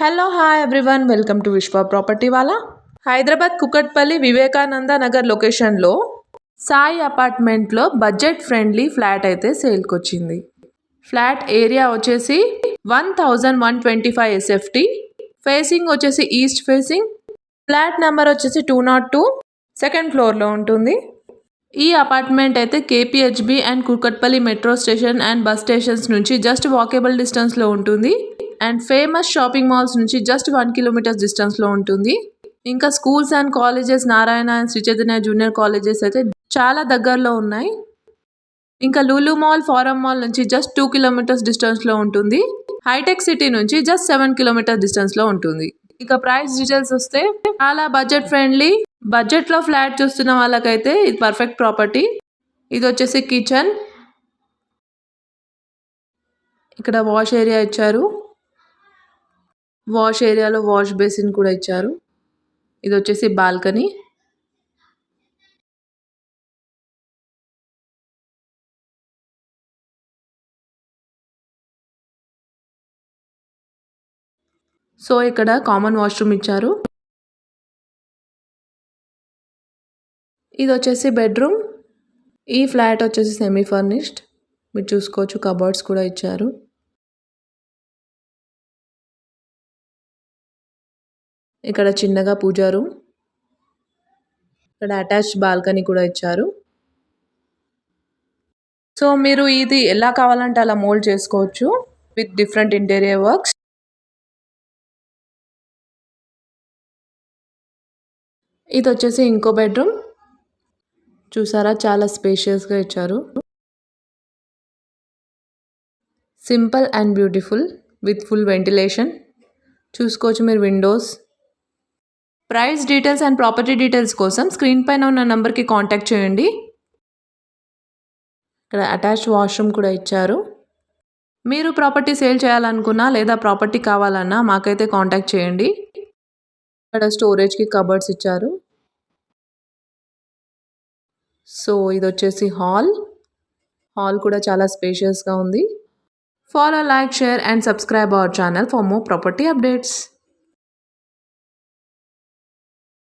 Hello hi everyone welcome to విశ్వ property వాలా. హైదరాబాద్ కుకట్పల్లి వివేకానంద నగర్ లొకేషన్లో సాయి అపార్ట్మెంట్లో బడ్జెట్ ఫ్రెండ్లీ ఫ్లాట్ అయితే సేల్కి వచ్చింది. ఫ్లాట్ ఏరియా వచ్చేసి 1125 SFT, ఫేసింగ్ వచ్చేసి ఈస్ట్ ఫేసింగ్. ఫ్లాట్ నెంబర్ వచ్చేసి 202, సెకండ్ ఫ్లోర్లో ఉంటుంది. ఈ అపార్ట్మెంట్ అయితే KPHB and Kukatpally metro station and bus stations నుంచి జస్ట్ వాకేబుల్ డిస్టెన్స్లో ఉంటుంది. అండ్ ఫేమస్ షాపింగ్ మాల్స్ నుంచి జస్ట్ 1 కిలోమీటర్ డిస్టెన్స్లో ఉంటుంది. ఇంకా schools and colleges Narayana and Sri Chaitanya junior colleges అయితే చాలా దగ్గరలో ఉన్నాయి. ఇంకా లూలు మాల్, ఫారం మాల్ నుంచి జస్ట్ 2 కిలోమీటర్స్ డిస్టెన్స్లో ఉంటుంది. హైటెక్ సిటీ నుంచి జస్ట్ 7 కిలోమీటర్ డిస్టెన్స్లో ఉంటుంది. ఇక ప్రైస్ డీటెయిల్స్ వస్తే చాలా బడ్జెట్ ఫ్రెండ్లీ, బడ్జెట్లో ఫ్లాట్ చూస్తున్న వాళ్ళకైతే ఇది పర్ఫెక్ట్ ప్రాపర్టీ. ఇది వచ్చేసి కిచెన్, ఇక్కడ వాష్ ఏరియా ఇచ్చారు. వాష్ ఏరియాలో వాష్ బేసిన్ కూడా ఇచ్చారు. ఇది వచ్చేసి బాల్కనీ. సో ఇక్కడ కామన్ వాష్రూమ్ ఇచ్చారు. ఇది వచ్చేసి బెడ్రూమ్. ఈ ఫ్లాట్ వచ్చేసి సెమీ ఫర్నిష్డ్, మీరు చూసుకోవచ్చు. కబోర్డ్స్ కూడా ఇచ్చారు. ఇక్కడ చిన్నగా పూజా రూమ్, ఇక్కడ అటాచ్డ్ బాల్కనీ కూడా ఇచ్చారు. సో మీరు ఇది ఎలా కావాలంటే అలా మోల్డ్ చేసుకోవచ్చు విత్ డిఫరెంట్ ఇంటీరియర్ వర్క్స్. ఇది వచ్చేసి ఇంకో బెడ్రూమ్, చూసారా చాలా స్పేషియస్గా ఇచ్చారు. Simple and beautiful with full ventilation, చూసుకోవచ్చు మీరు Windows. Price details and property details కోసం స్క్రీన్ పైన ఉన్న నెంబర్కి కాంటాక్ట్ చేయండి. ఇక్కడ అటాచ్డ్ వాష్రూమ్ కూడా ఇచ్చారు. మీరు ప్రాపర్టీ సేల్ చేయాలనుకున్నా లేదా ప్రాపర్టీ కావాలన్నా మాకైతే కాంటాక్ట్ చేయండి. ఇక్కడ స్టోరేజ్కి కబర్డ్స్ ఇచ్చారు. సో ఇది వచ్చేసి హాల్ కూడా చాలా స్పేషియస్గా ఉంది. Follow, like, share and subscribe our channel for more property updates.